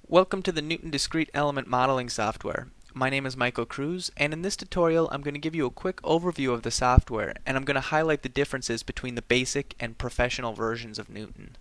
Welcome to the Newton Discrete Element Modeling software. My name is Michael Cruz, and in this tutorial I'm going to give you a quick overview of the software, and I'm going to highlight the differences between the basic and professional versions of Newton.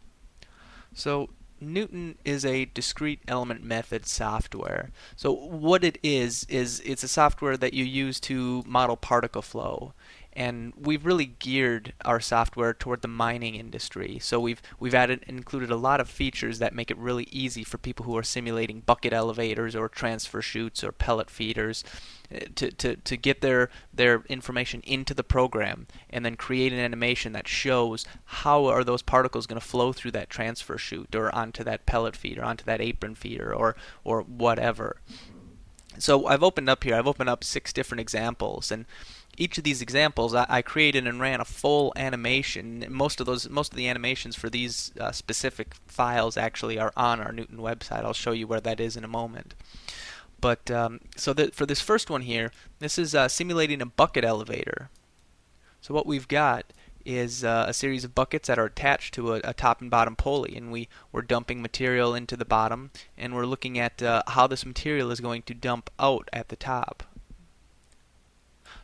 So Newton is a discrete element method software. So what it is it's a software that you use to model particle flow. And we've really geared our software toward the mining industry. So we've included a lot of features that make it really easy for people who are simulating bucket elevators or transfer chutes or pellet feeders to get their information into the program and then create an animation that shows how are those particles going to flow through that transfer chute or onto that pellet feeder, onto that apron feeder, or whatever. So I've opened up 6 different examples, and each of these examples I created and ran a full animation. Most of the animations for these specific files actually are on our Newton website. I'll show you where that is in a moment. But for this first one here, this is simulating a bucket elevator. So what we've got is a series of buckets that are attached to a top and bottom pulley, and we're dumping material into the bottom, and we're looking at how this material is going to dump out at the top.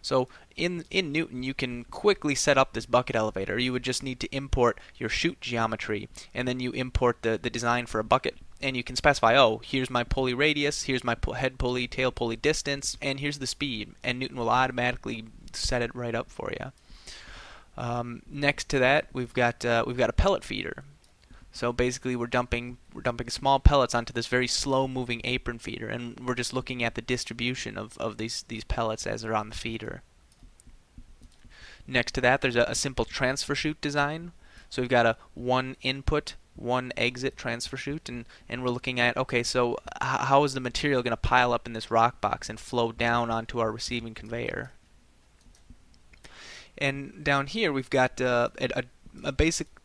So in Newton, you can quickly set up this bucket elevator. You would just need to import your chute geometry, and then you import the design for a bucket. And you can specify, oh, here's my pulley radius, here's my head pulley, tail pulley distance, and here's the speed. And Newton will automatically set it right up for you. Next to that, we've got a pellet feeder. So basically, we're dumping small pellets onto this very slow-moving apron feeder, and we're just looking at the distribution of these pellets as they're on the feeder. Next to that, there's a simple transfer chute design. So we've got a one input, one exit transfer chute, and we're looking at, okay, so how is the material going to pile up in this rock box and flow down onto our receiving conveyor? And down here, we've got a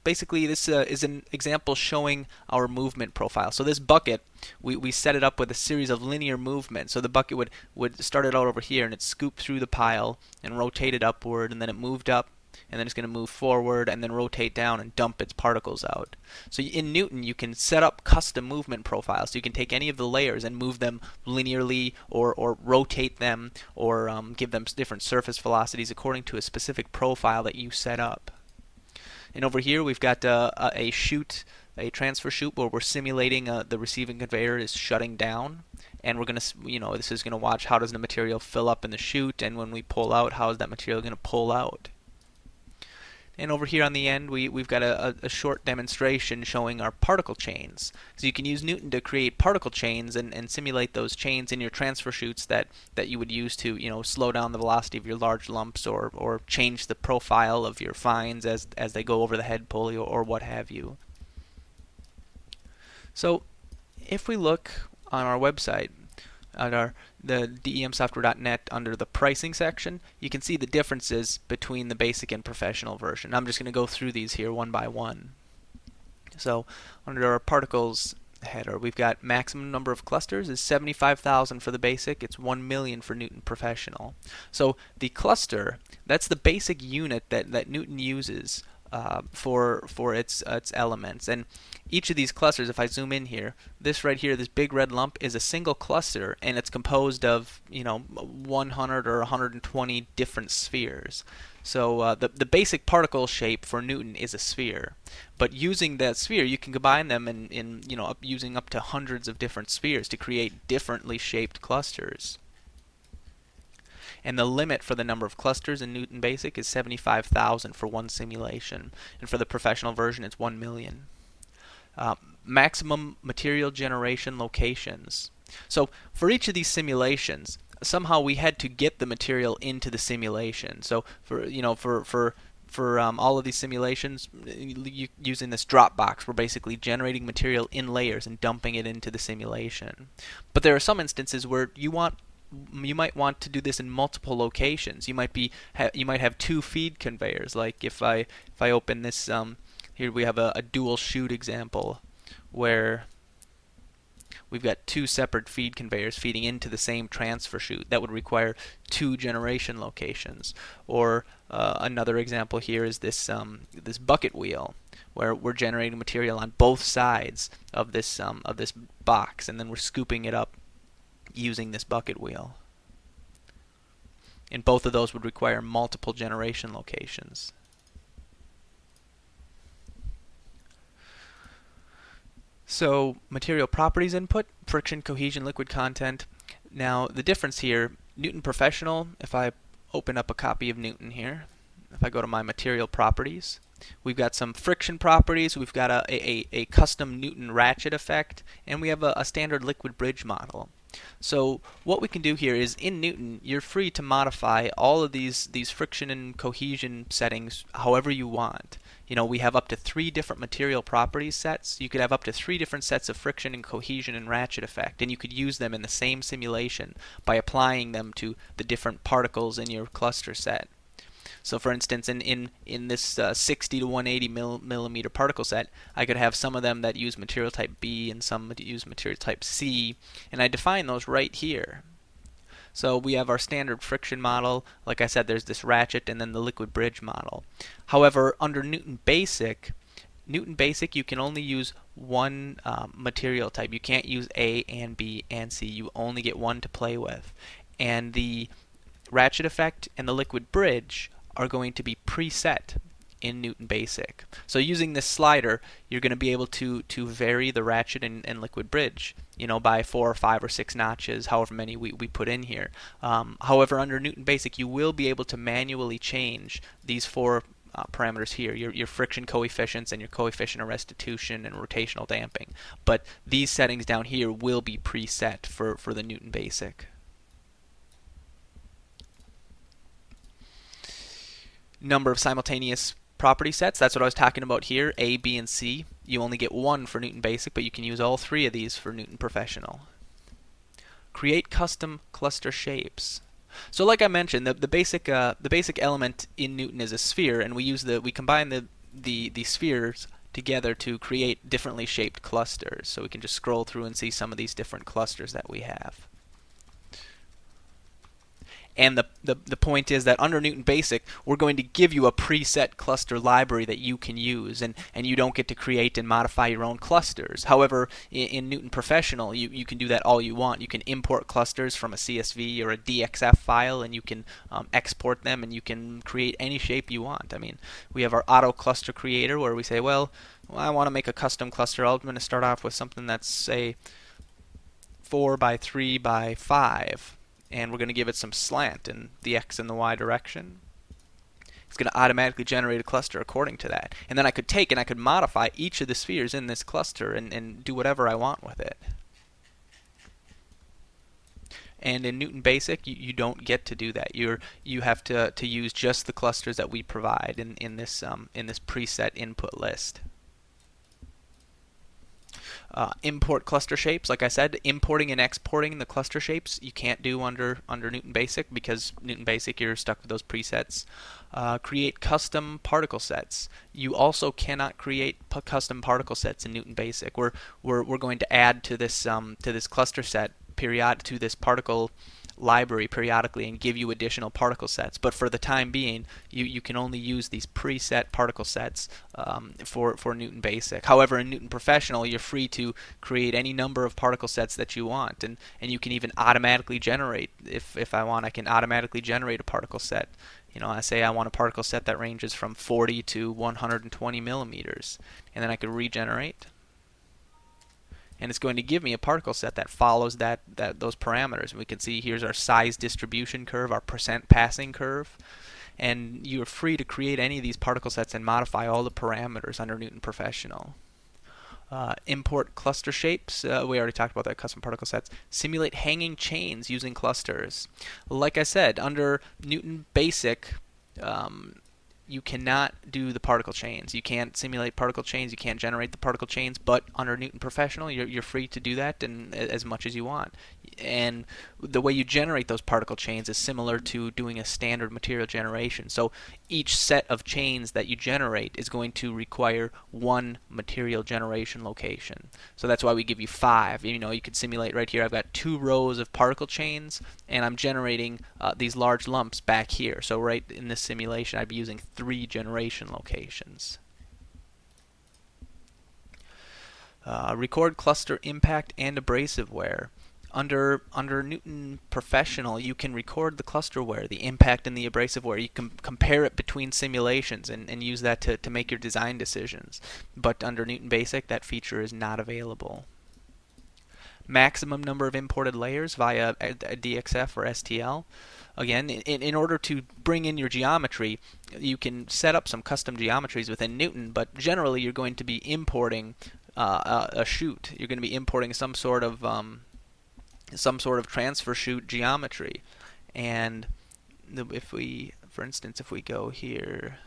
basically this is an example showing our movement profile. So this bucket, we set it up with a series of linear movements. So the bucket would start it out over here, and it scooped through the pile and rotated upward, and then it moved up, and then it's going to move forward and then rotate down and dump its particles out. So in Newton, you can set up custom movement profiles. So you can take any of the layers and move them linearly, or rotate them, or give them different surface velocities according to a specific profile that you set up. And over here we've got a chute, a transfer chute, where we're simulating the receiving conveyor is shutting down, and we're going to, this is going to watch how does the material fill up in the chute, and when we pull out, how is that material going to pull out. And over here on the end, we've got a short demonstration showing our particle chains. So you can use Newton to create particle chains and simulate those chains in your transfer chutes that you would use to slow down the velocity of your large lumps, or change the profile of your fines as they go over the head pulley, or what have you. So if we look on our website at the demsoftware.net under the pricing section, you can see the differences between the basic and professional version. I'm just going to go through these here one by one. So under our particles header, we've got maximum number of clusters is 75,000 for the basic. It's 1 million for Newton Professional. So the cluster, that's the basic unit that Newton uses for its elements. And each of these clusters, if I zoom in here, this right here, this big red lump, is a single cluster, and it's composed of 100 or 120 different spheres. So the basic particle shape for Newton is a sphere, but using that sphere, you can combine them in using up to hundreds of different spheres to create differently shaped clusters. And the limit for the number of clusters in Newton Basic is 75,000 for one simulation, and for the professional version it's 1 million. Maximum material generation locations. So for each of these simulations, somehow we had to get the material into the simulation. So for all of these simulations, using this drop box, we're basically generating material in layers and dumping it into the simulation. But there are some instances where you might want to do this in multiple locations. You might have 2 feed conveyors. Like if I open this, here we have a dual chute example where we've got two separate feed conveyors feeding into the same transfer chute. That would require two generation locations. Or another example here is this this bucket wheel, where we're generating material on both sides of this box, and then we're scooping it up using this bucket wheel. And both of those would require multiple generation locations. So material properties input, friction, cohesion, liquid content. Now the difference here, Newton Professional, if I open up a copy of Newton here, if I go to my material properties, we've got some friction properties, we've got a custom Newton ratchet effect, and we have a standard liquid bridge model. So what we can do here is, in Newton, you're free to modify all of these friction and cohesion settings however you want. You know, we have up to 3 different material properties sets. You could have up to 3 different sets of friction and cohesion and ratchet effect, and you could use them in the same simulation by applying them to the different particles in your cluster set. So for instance, in this 60 to 180 millimeter particle set, I could have some of them that use material type B and some that use material type C, and I define those right here. So we have our standard friction model. Like I said, there's this ratchet and then the liquid bridge model. However, under Newton Basic, you can only use one material type. You can't use A and B and C. You only get one to play with. And the ratchet effect and the liquid bridge are going to be preset in Newton Basic. So using this slider, you're going to be able to vary the ratchet and liquid bridge, you know, by 4 or 5 or 6 notches, however many we put in here. However, under Newton Basic, you will be able to manually change these 4 parameters here, your friction coefficients and your coefficient of restitution and rotational damping. But these settings down here will be preset for the Newton Basic. Number of simultaneous property sets, that's what I was talking about here, A, B, and C. You only get 1 for Newton Basic, but you can use all 3 of these for Newton Professional. Create custom cluster shapes. So like I mentioned, the basic element in Newton is a sphere, and we combine the spheres together to create differently shaped clusters. So we can just scroll through and see some of these different clusters that we have. And the point is that under Newton Basic, we're going to give you a preset cluster library that you can use, and you don't get to create and modify your own clusters. However, in Newton Professional, you can do that all you want. You can import clusters from a CSV or a DXF file, and you can export them, and you can create any shape you want. I mean, we have our auto cluster creator where we say, well, I want to make a custom cluster. I'm going to start off with something that's, say, 4 by 3 by 5. And we're going to give it some slant in the X and the Y direction. It's going to automatically generate a cluster according to that. And then I could take and I could modify each of the spheres in this cluster and do whatever I want with it. And in Newton Basic, you don't get to do that. You have to use just the clusters that we provide in this preset input list. Import cluster shapes, like I said, importing and exporting the cluster shapes you can't do under Newton Basic, because Newton Basic you're stuck with those presets. Create custom particle sets. You also cannot create custom particle sets in Newton Basic. We're going to add to this cluster set to this particle library periodically and give you additional particle sets, but for the time being you can only use these preset particle sets for Newton Basic. However, in Newton Professional you're free to create any number of particle sets that you want, and you can even automatically generate, if I want, I can automatically generate a particle set. You know, I say I want a particle set that ranges from 40 to 120 millimeters, and then I could regenerate. And it's going to give me a particle set that follows those parameters. And we can see here's our size distribution curve, our percent passing curve. And you're free to create any of these particle sets and modify all the parameters under Newton Professional. Import cluster shapes. We already talked about that, custom particle sets. Simulate hanging chains using clusters. Like I said, under Newton Basic, you cannot do the particle chains. You can't simulate particle chains. You can't generate the particle chains. But under Newton Professional, you're free to do that and as much as you want. And the way you generate those particle chains is similar to doing a standard material generation. So each set of chains that you generate is going to require one material generation location. So that's why we give you 5. You could simulate right here. I've got 2 rows of particle chains, and I'm generating these large lumps back here. So right in this simulation, I'd be using 3 generation locations. Record cluster impact and abrasive wear. Under Newton Professional, you can record the cluster wear, the impact and the abrasive wear. You can compare it between simulations and use that to make your design decisions. But under Newton Basic, that feature is not available. Maximum number of imported layers via a DXF or STL. Again, in order to bring in your geometry, you can set up some custom geometries within Newton, but generally you're going to be importing a chute. You're going to be importing some sort of transfer chute geometry. And if we, for instance, if we go here,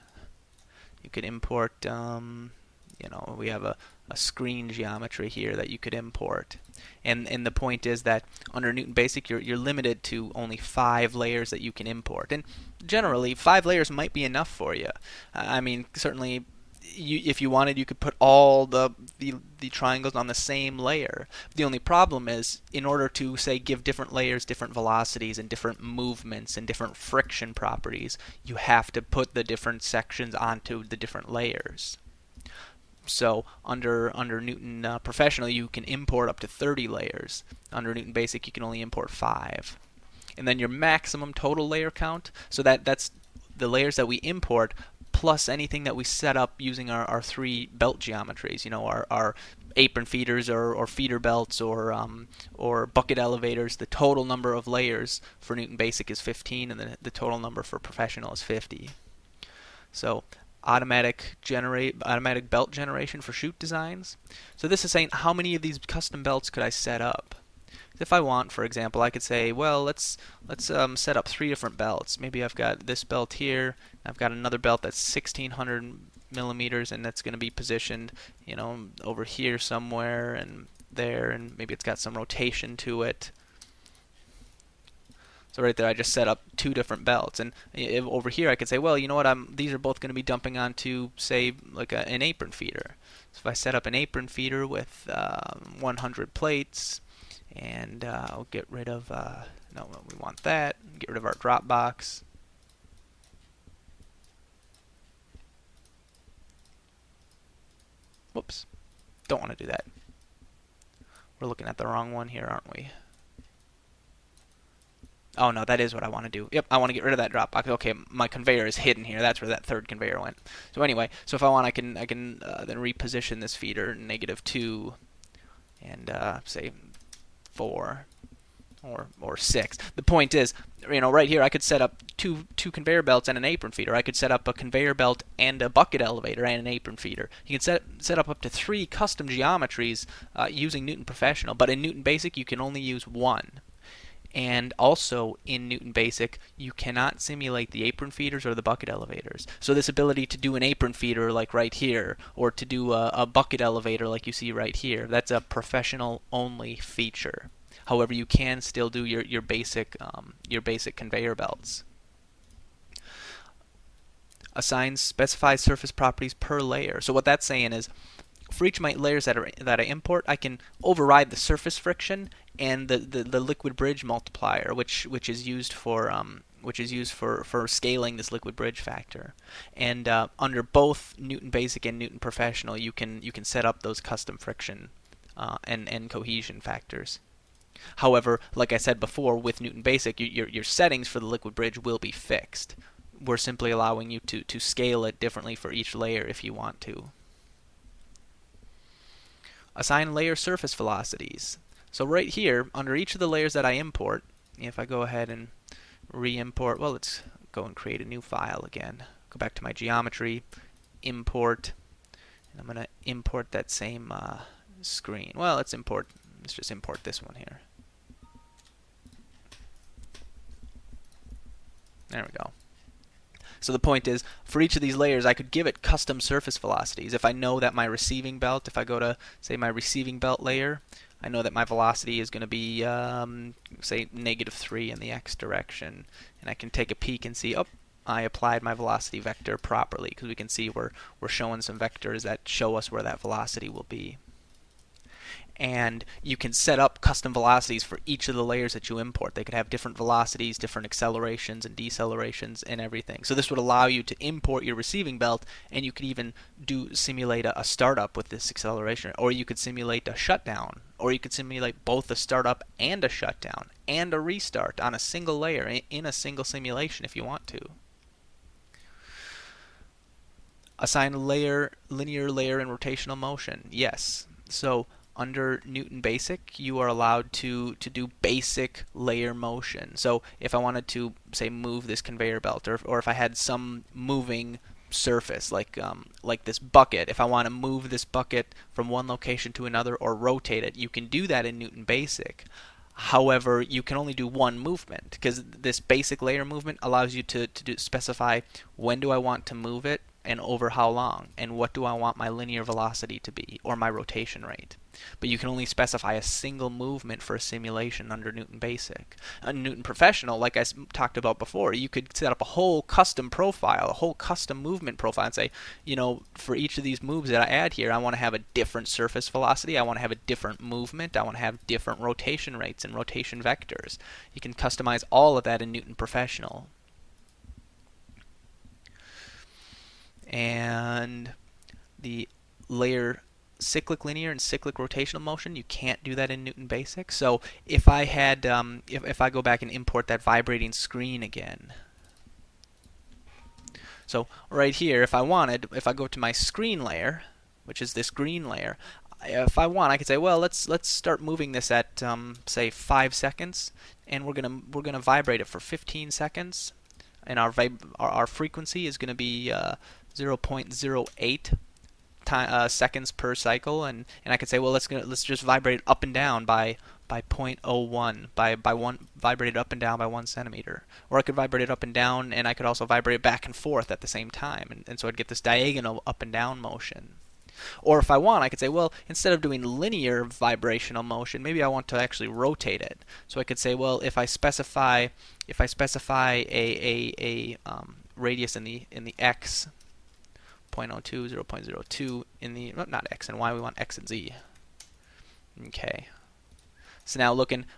you could import, we have a screen geometry here that you could import. And the point is that under Newton Basic, you're limited to only 5 layers that you can import. And generally, 5 layers might be enough for you. I mean, certainly, if you wanted, you could put all the triangles on the same layer. The only problem is, in order to, say, give different layers different velocities and different movements and different friction properties, you have to put the different sections onto the different layers. So under Newton Professional, you can import up to 30 layers. Under Newton Basic, you can only import 5. And then your maximum total layer count, so that's the layers that we import plus anything that we set up using our 3 belt geometries, our apron feeders or feeder belts or bucket elevators. The total number of layers for Newton Basic is 15, and the total number for Professional is 50. So automatic belt generation for chute designs. So this is saying how many of these custom belts could I set up? If I want, for example, I could say, well, let's set up 3 different belts. Maybe I've got this belt here. I've got another belt that's 1600 millimeters, and that's going to be positioned, over here somewhere and there, and maybe it's got some rotation to it. So right there, I just set up 2 different belts, and over here I could say, well, you know what? These are both going to be dumping onto, say, like an apron feeder. So if I set up an apron feeder with 100 plates, and I'll get rid of no, we want that. Get rid of our drop box. Whoops, don't want to do that. We're looking at the wrong one here, aren't we? Oh no, that is what I want to do. Yep, I want to get rid of that drop box. Okay, my conveyor is hidden here. That's where that 3rd conveyor went. So anyway, so if I want, I can then reposition this feeder -2 and say 4 or 6. The point is, right here I could set up two conveyor belts and an apron feeder. I could set up a conveyor belt and a bucket elevator and an apron feeder. You can set up to 3 custom geometries using Newton Professional, but in Newton Basic you can only use 1. And also in Newton Basic, you cannot simulate the apron feeders or the bucket elevators. So this ability to do an apron feeder like right here, or to do a bucket elevator like you see right here, that's a professional only feature. However, you can still do your basic conveyor belts. Assigns specified surface properties per layer. So what that's saying is, for each of my layers that I import, I can override the surface friction and the liquid bridge multiplier, which is used for scaling this liquid bridge factor. And under both Newton Basic and Newton Professional, you can set up those custom friction and cohesion factors. However, like I said before, with Newton Basic, your settings for the liquid bridge will be fixed. We're simply allowing you to scale it differently for each layer if you want to. Assign layer surface velocities. So right here, under each of the layers that I import, if I go ahead and re-import, well, let's go and create a new file again. Go back to my geometry, import, and I'm going to import that same screen. Well, let's just import this one here. There we go. So the point is, for each of these layers, I could give it custom surface velocities. If I know that my receiving belt, if I go to, say, my receiving belt layer, I know that my velocity is going to be, say, -3 in the x direction. And I can take a peek and see, oh, I applied my velocity vector properly, because we can see we're showing some vectors that show us where that velocity will be. And you can set up custom velocities for each of the layers that you import. They could have different velocities, different accelerations and decelerations and everything. So this would allow you to import your receiving belt, and you could even simulate a startup with this acceleration, or you could simulate a shutdown, or you could simulate both a startup and a shutdown and a restart on a single layer in a single simulation if you want to. Assign a linear layer and rotational motion. Yes. So under Newton Basic, you are allowed to do basic layer motion. So if I wanted to, say, move this conveyor belt, or if I had some moving surface like this bucket, if I want to move this bucket from one location to another or rotate it, you can do that in Newton Basic. However, you can only do one movement, because this basic layer movement allows you to specify when do I want to move it and over how long, and what do I want my linear velocity to be, or my rotation rate. But you can only specify a single movement for a simulation under Newton Basic. Newton Professional, like I talked about before, you could set up a whole custom profile, a whole custom movement profile, and say, for each of these moves that I add here, I want to have a different surface velocity, I want to have a different movement, I want to have different rotation rates and rotation vectors. You can customize all of that in Newton Professional. And the layer cyclic linear and cyclic rotational motion, you can't do that in Newton Basic. So if I had, if I go back and import that vibrating screen again, so right here, if I go to my screen layer, which is this green layer, if I want, I could say, well, let's start moving this at say 5 seconds, and we're gonna vibrate it for 15 seconds, and our frequency is gonna be 0.08 seconds per cycle, and I could say, well, let's just vibrate it up and down by 0.01, vibrate it up and down by 1 centimeter. Or I could vibrate it up and down, and I could also vibrate it back and forth at the same time, and so I'd get this diagonal up and down motion. Or if I want, I could say, well, instead of doing linear vibrational motion, maybe I want to actually rotate it. So I could say, well, if I specify a radius in the x, 0.02, 0.02 in the, not x and y, we want x and z. Okay. So now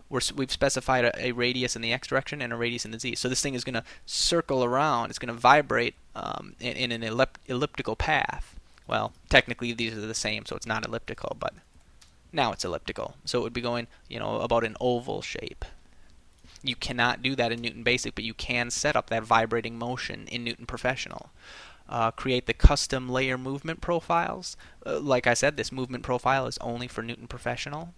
we've specified a radius in the x direction and a radius in the z. So this thing is going to circle around. It's going to vibrate in an elliptical path. Well, technically these are the same, so it's not elliptical, but now it's elliptical. So it would be going, about an oval shape. You cannot do that in Newton Basic, but you can set up that vibrating motion in Newton Professional. Create the custom layer movement profiles. Like I said, this movement profile is only for Newton Professional.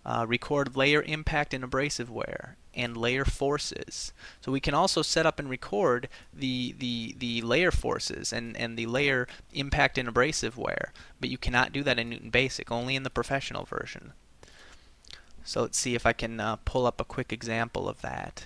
Record layer impact and abrasive wear and layer forces. So we can also set up and record the layer forces and the layer impact and abrasive wear, but you cannot do that in Newton Basic, only in the Professional version. So let's see if I can pull up a quick example of that.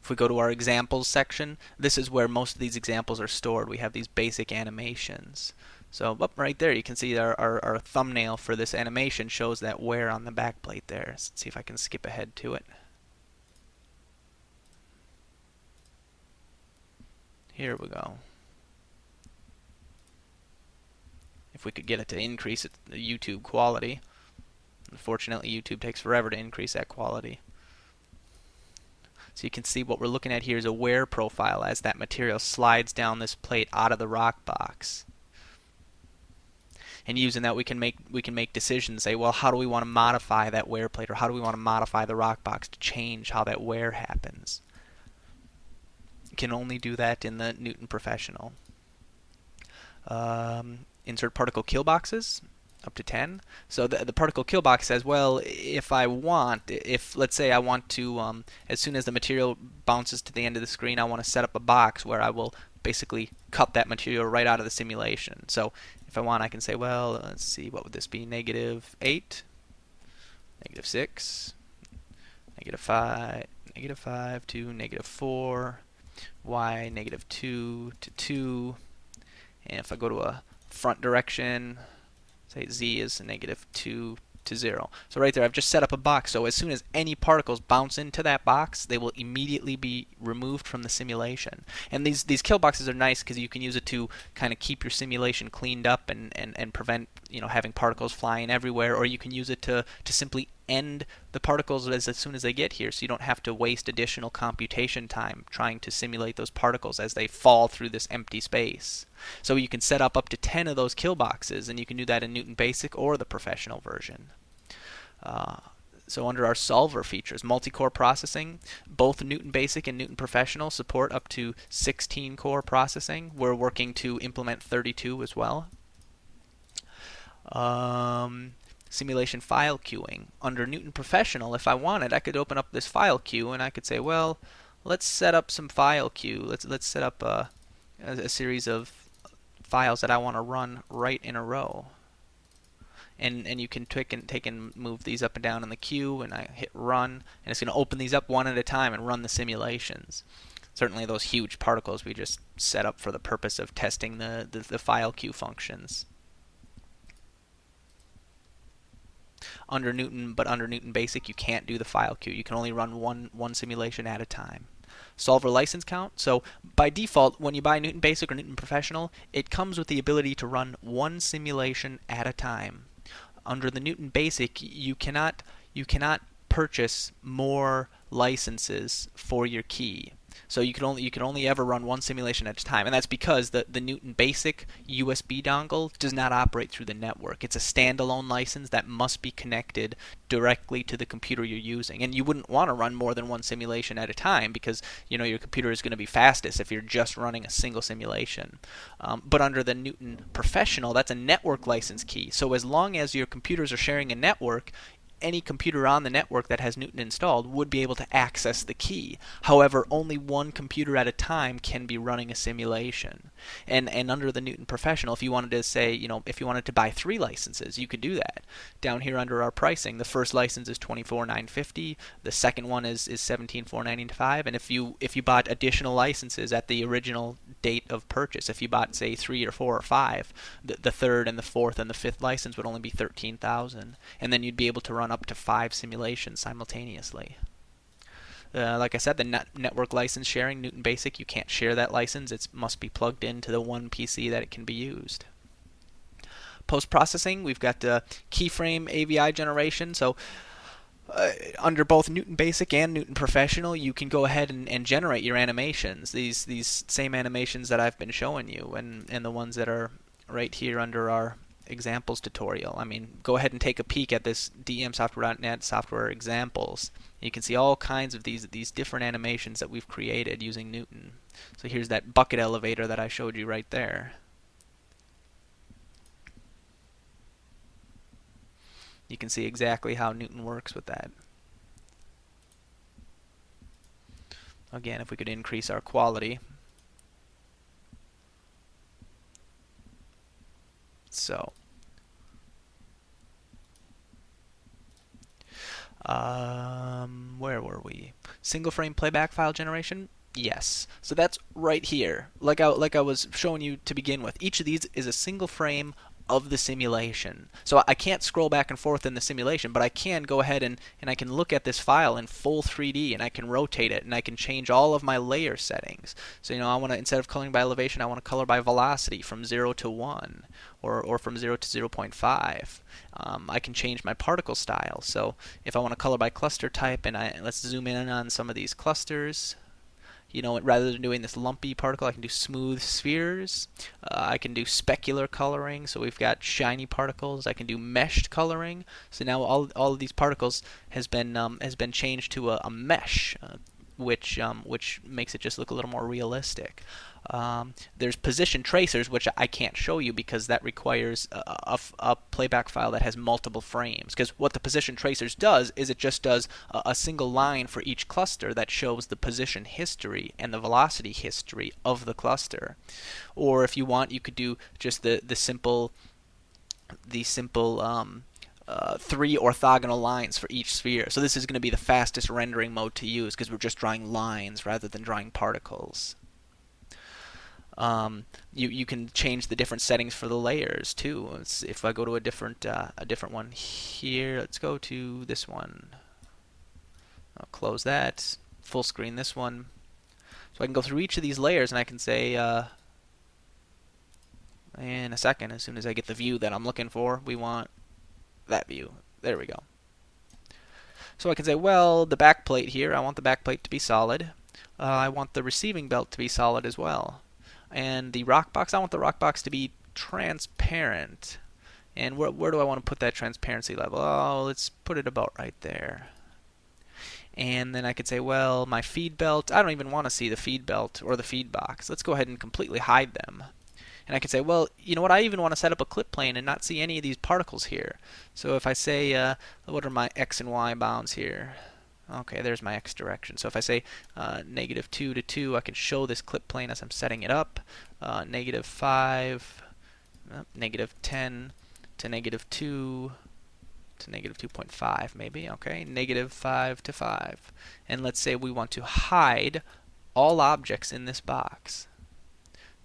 If we go to our examples section, this is where most of these examples are stored. We have these basic animations. So up right there, you can see our thumbnail for this animation shows that wear on the back plate there. Let's see if I can skip ahead to it. Here we go. If we could get it to increase the YouTube quality. Unfortunately, YouTube takes forever to increase that quality. So you can see what we're looking at here is a wear profile as that material slides down this plate out of the rock box. And using that, we can make decisions. Say, well, how do we want to modify that wear plate, or how do we want to modify the rock box to change how that wear happens? You can only do that in the Newton Professional. Insert particle kill boxes. Up to 10. So the particle kill box says, well, if let's say I want to, as soon as the material bounces to the end of the screen, I want to set up a box where I will basically cut that material right out of the simulation. So if I want, I can say, well, let's see, what would this be? -8, -6, -5 to -4, y -2 to 2, and if I go to a front direction, say z is -2 to 0. So right there, I've just set up a box. So as soon as any particles bounce into that box, they will immediately be removed from the simulation. And these kill boxes are nice because you can use it to kind of keep your simulation cleaned up and prevent having particles flying everywhere, or you can use it to simply end the particles as soon as they get here, so you don't have to waste additional computation time trying to simulate those particles as they fall through this empty space. So you can set up to 10 of those kill boxes, and you can do that in Newton Basic or the professional version. So under our solver features, multi-core processing, both Newton Basic and Newton Professional support up to 16-core processing. We're working to implement 32 as well. Simulation file queuing. Under Newton Professional, if I wanted, I could open up this file queue and I could say, well, let's set up some file queue. Let's set up a series of files that I want to run right in a row. And you can take and move these up and down in the queue, and I hit run, and it's going to open these up one at a time and run the simulations. Certainly those huge particles we just set up for the purpose of testing the file queue functions. Under Newton Basic, you can't do the file queue. You can only run one simulation at a time. Solver license count. So by default, when you buy Newton Basic or Newton Professional, it comes with the ability to run one simulation at a time. Under the Newton Basic, you cannot purchase more licenses for your key. So you can only ever run one simulation at a time, and that's because the Newton Basic USB dongle does not operate through the network. It's a standalone license that must be connected directly to the computer you're using, and you wouldn't want to run more than one simulation at a time because your computer is going to be fastest if you're just running a single simulation. But under the Newton Professional, that's a network license key. So as long as your computers are sharing a network, any computer on the network that has Newton installed would be able to access the key. However, only one computer at a time can be running a simulation. And under the Newton Professional, if you wanted to say, if you wanted to buy 3 licenses, you could do that. Down here under our pricing, the first license is $24,950, the second one is $17,495, and if you bought additional licenses at the original date of purchase, if you bought say 3 or 4 or 5, the third and the fourth and the fifth license would only be $13,000, and then you'd be able to run up to 5 simulations simultaneously. Like I said, the network license sharing, Newton Basic, you can't share that license. It must be plugged into the one PC that it can be used. Post-processing, we've got Keyframe Avi Generation. So under both Newton Basic and Newton Professional, you can go ahead and generate your animations. These same animations that I've been showing you, and the ones that are right here under our examples tutorial. I mean, go ahead and take a peek at this DEMsoftware.net software examples. You can see all kinds of these different animations that we've created using Newton. So here's that bucket elevator that I showed you right there. You can see exactly how Newton works with that. Again, if we could increase our quality. So, where were we? Single frame playback file generation? Yes. So that's right here. Like I was showing you to begin with. Each of these is a single frame of the simulation. So I can't scroll back and forth in the simulation, but I can go ahead and I can look at this file in full 3D, and I can rotate it, and I can change all of my layer settings. So I want to, instead of coloring by elevation, I want to color by velocity from 0 to 1 or from 0 to 0.5. I can change my particle style. So if I want to color by cluster type, and let's zoom in on some of these clusters. Rather than doing this lumpy particle, I can do smooth spheres. I can do specular coloring, so we've got shiny particles. I can do meshed coloring. So now all of these particles has been changed to a mesh, which makes it just look a little more realistic. There's position tracers, which I can't show you because that requires a playback file that has multiple frames. Because what the position tracers does is it just does a single line for each cluster that shows the position history and the velocity history of the cluster. Or if you want, you could do just the simple 3 orthogonal lines for each sphere. So this is going to be the fastest rendering mode to use because we're just drawing lines rather than drawing particles. You can change the different settings for the layers too. If I go to a different one here, let's go to this one. I'll close that. Full screen this one. So I can go through each of these layers and I can say in a second, as soon as I get the view that I'm looking for, we want that view. There we go. So I can say, well, the back plate here, I want the back plate to be solid. I want the receiving belt to be solid as well. And the rock box, I want the rock box to be transparent. And where do I want to put that transparency level? Oh, let's put it about right there. And then I could say, well, my feed belt, I don't even want to see the feed belt or the feed box. Let's go ahead and completely hide them. And I can say, well, you know what, I even want to set up a clip plane and not see any of these particles here. So if I say, what are my x and y bounds here? Okay, there's my x direction. So if I say -2 to 2, I can show this clip plane as I'm setting it up. -5, -10 to -2 to -2.5 maybe. Okay, -5 to 5. And let's say we want to hide all objects in this box.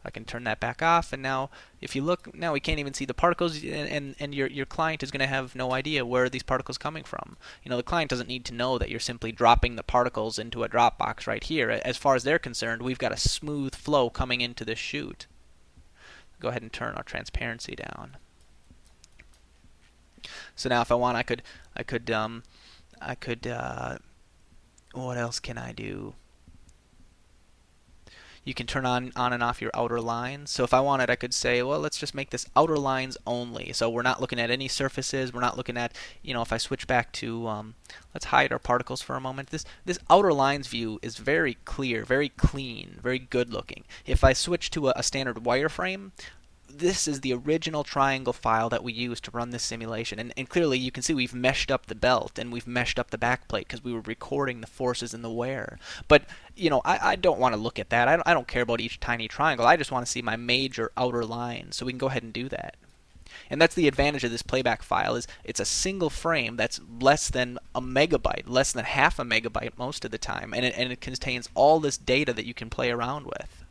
I can turn that back off, and now if you look, now we can't even see the particles, and your client is going to have no idea where these particles coming from. You know, the client doesn't need to know that you're simply dropping the particles into a drop box right here. As far as they're concerned, we've got a smooth flow coming into this chute. Go ahead and turn our transparency down. So now if I want, I could what else can I do? You can turn on and off your outer lines. So if I wanted, I could say, well, let's just make this outer lines only. So we're not looking at any surfaces. We're not looking at, you know, if I switch back to, let's hide our particles for a moment. This outer lines view is very clear, very clean, very good looking. If I switch to a standard wireframe, this is the original triangle file that we used to run this simulation. And clearly you can see we've meshed up the belt and we've meshed up the back plate because we were recording the forces in the wear. But, you know, I don't want to look at that. I don't care about each tiny triangle. I just want to see my major outer lines. So we can go ahead and do that. And that's the advantage of this playback file, is it's a single frame that's less than a megabyte, less than half a megabyte most of the time. And it contains all this data that you can play around with.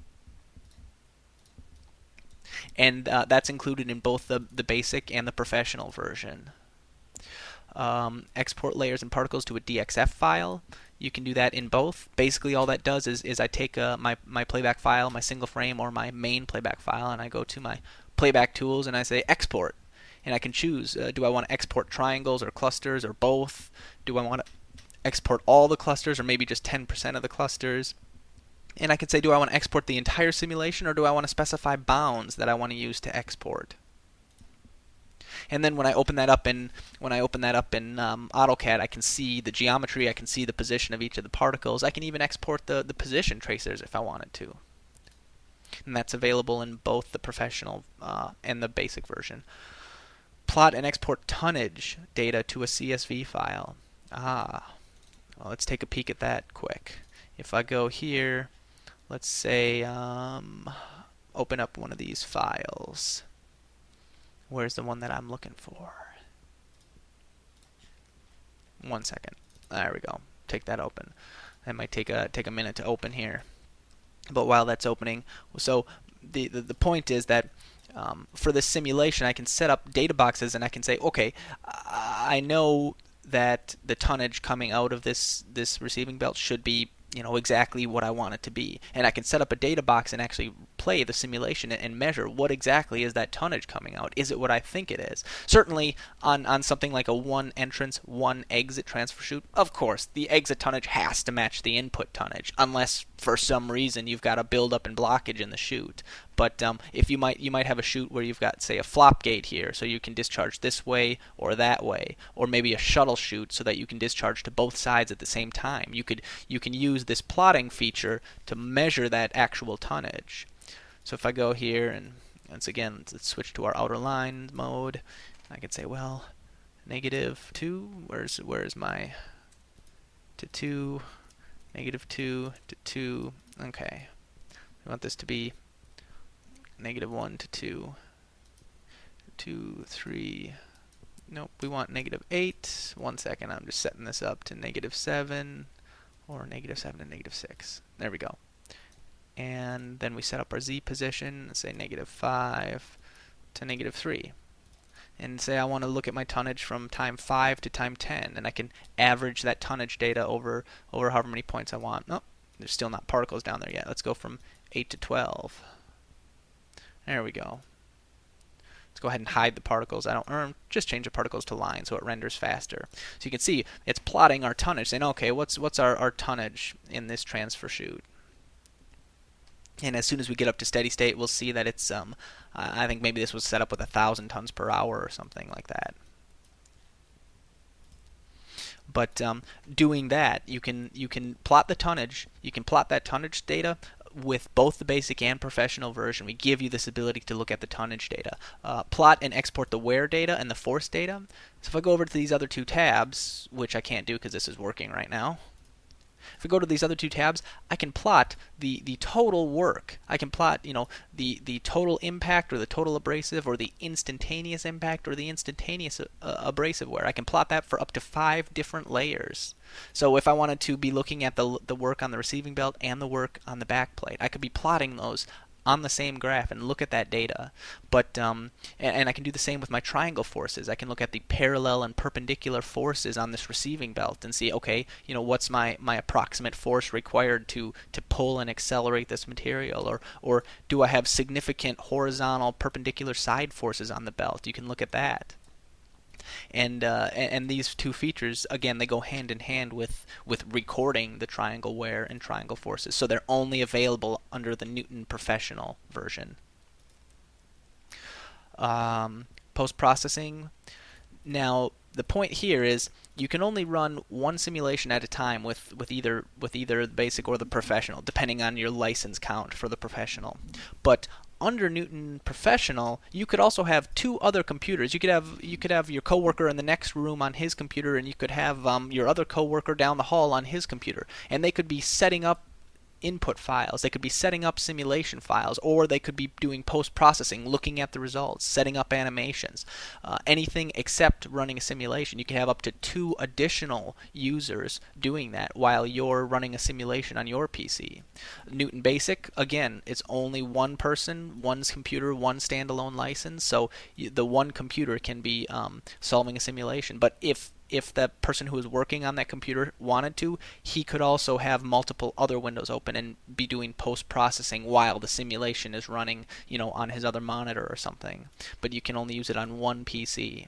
And that's included in both the basic and the professional version. Export layers and particles to a DXF file. You can do that in both. Basically all that does is I take my playback file, my single frame or my main playback file, and I go to my playback tools and I say export. And I can choose, do I want to export triangles or clusters or both? Do I want to export all the clusters or maybe just 10% of the clusters? And I can say, do I want to export the entire simulation, or do I want to specify bounds that I want to use to export? And then when I open that up in AutoCAD, I can see the geometry, I can see the position of each of the particles. I can even export the position tracers if I wanted to. And that's available in both the professional and the basic version. Plot and export tonnage data to a CSV file. Well, let's take a peek at that quick. If I go here, let's say open up one of these files. Where's the one that I'm looking for? 1 second. There we go. Take that open. That might take a minute to open here. But while that's opening, so the point is that for this simulation, I can set up data boxes and I can say, okay, I know that the tonnage coming out of this receiving belt should be, you know, exactly what I want it to be. And I can set up a data box and actually play the simulation and measure what exactly is that tonnage coming out. Is it what I think it is? Certainly on something like a one entrance, one exit transfer chute, of course, the exit tonnage has to match the input tonnage, unless for some reason you've got a buildup and blockage in the chute. But if you might have a chute where you've got, say, a flop gate here, so you can discharge this way or that way, or maybe a shuttle chute so that you can discharge to both sides at the same time. You can use this plotting feature to measure that actual tonnage. So if I go here and once again let's switch to our outer line mode, I can say, well, -2. Where's my to 2, -2 to 2. Okay, we want this to be -1 to 2, 2, 3. Nope, we want -8. 1 second, I'm just setting this up to -7 or -7 to -6. There we go. and then we set up our Z position, say -5 to -3. And say I want to look at my tonnage from time 5 to time 10, and I can average that tonnage data over however many points I want. Oh, there's still not particles down there yet. Let's go from 8 to 12. There we go. Let's go ahead and hide the particles. Just change the particles to lines so it renders faster. So you can see it's plotting our tonnage, saying, okay, what's our tonnage in this transfer chute? And as soon as we get up to steady state, we'll see that it's, I think maybe this was set up with 1,000 tons per hour or something like that. But doing that, you can plot the tonnage. You can plot that tonnage data with both the basic and professional version. We give you this ability to look at the tonnage data. Plot and export the wear data and the force data. So if I go over to these other two tabs, which I can't do because this is working right now. If I go to these other two tabs, I can plot the total work. I can plot, the total impact or the total abrasive or the instantaneous impact or the instantaneous abrasive wear. I can plot that for up to 5 different layers. So if I wanted to be looking at the work on the receiving belt and the work on the back plate, I could be plotting those on the same graph and look at that data. But and I can do the same with my triangle forces. I can look at the parallel and perpendicular forces on this receiving belt and see, okay, what's my approximate force required to pull and accelerate this material, or do I have significant horizontal perpendicular side forces on the belt? You can look at that. And these two features, again, they go hand in hand with recording the triangle wear and triangle forces. So they're only available under the Newton Professional version. Post-processing. Now, the point here is you can only run one simulation at a time with either the basic or the professional, depending on your license count for the professional. But under Newton Professional, you could also have 2 other computers. You could have your coworker in the next room on his computer, and you could have your other coworker down the hall on his computer, and they could be setting up input files, they could be setting up simulation files, or they could be doing post-processing, looking at the results, setting up animations, anything except running a simulation. You can have up to 2 additional users doing that while you're running a simulation on your PC. Newton Basic, again, it's only one person, one's computer, one standalone license, so the one computer can be solving a simulation. But if the person who is working on that computer wanted to, he could also have multiple other windows open and be doing post-processing while the simulation is running, on his other monitor or something. But you can only use it on one PC.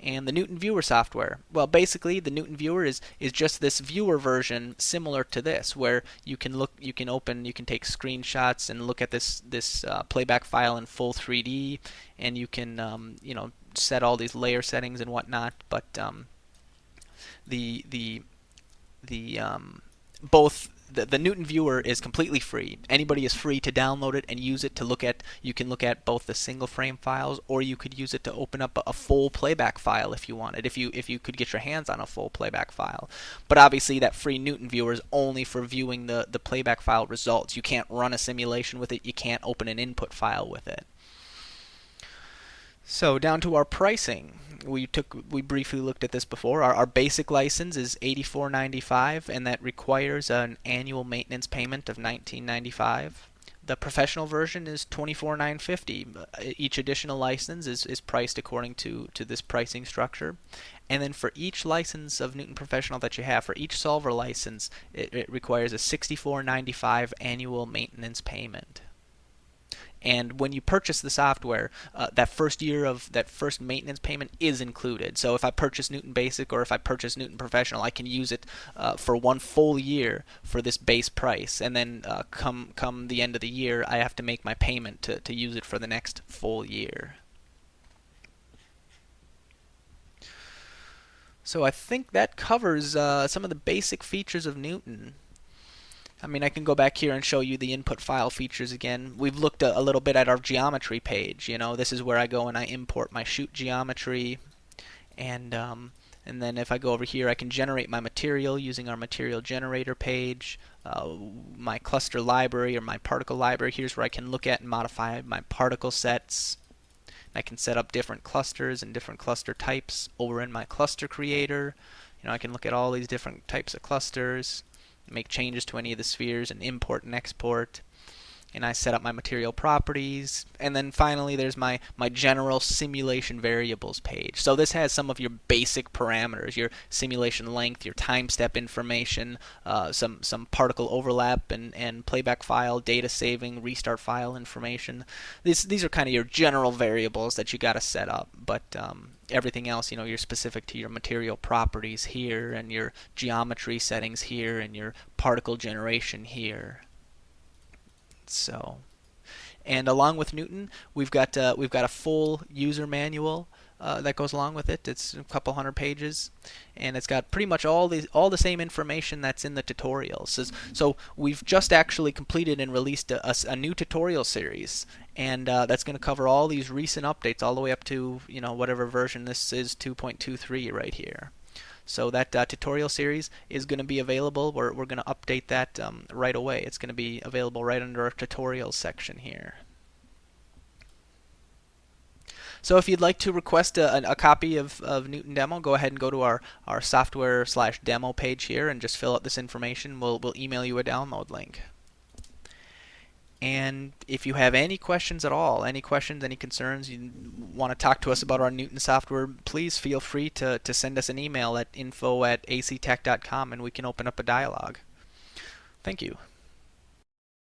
And the Newton Viewer software. Well, basically, the Newton Viewer is just this viewer version similar to this, where you can take screenshots and look at this playback file in full 3D, and you can set all these layer settings and whatnot. But the Newton Viewer is completely free. Anybody is free to download it and use it to look at. You can look at both the single frame files, or you could use it to open up a full playback file if you wanted. If you could get your hands on a full playback file. But obviously that free Newton Viewer is only for viewing the playback file results. You can't run a simulation with it. You can't open an input file with it. So down to our pricing. We briefly looked at this before. Our basic license is $84.95, and that requires an annual maintenance payment of $19.95. The professional version is $24.950. Each additional license is priced according to this pricing structure. And then for each license of Newton Professional that you have, for each solver license, it requires a $64.95 annual maintenance payment. And when you purchase the software, that first maintenance payment is included. So if I purchase Newton Basic or if I purchase Newton Professional, I can use it for one full year for this base price. And then come the end of the year, I have to make my payment to use it for the next full year. So I think that covers some of the basic features of Newton. I mean, I can go back here and show you the input file features again. We've looked a little bit at our geometry page. This is where I go and I import my chute geometry, and then if I go over here, I can generate my material using our material generator page. My cluster library or my particle library. Here's where I can look at and modify my particle sets. I can set up different clusters and different cluster types over in my cluster creator. I can look at all these different types of clusters, make changes to any of the spheres, and import and export. and I set up my material properties, and then finally there's my general simulation variables page. So this has some of your basic parameters, your simulation length, your time step information, some particle overlap and playback file, data saving, restart file information. These are kind of your general variables that you got to set up, but everything else, you're specific to your material properties here, and your geometry settings here, and your particle generation here. So, and along with Newton, we've got a full user manual that goes along with it. It's a couple hundred pages, and it's got pretty much all the same information that's in the tutorials. So we've just actually completed and released a new tutorial series, and that's going to cover all these recent updates all the way up to whatever version this is, 2.23 right here. So that tutorial series is going to be available. We're going to update that right away. It's going to be available right under our tutorials section here. So if you'd like to request a copy of Newton Demo, go ahead and go to our software/demo page here and just fill out this information. We'll email you a download link. And if you have any questions at all, any concerns, you want to talk to us about our Newton software, please feel free to send us an email at info@actek.com, and we can open up a dialogue. Thank you.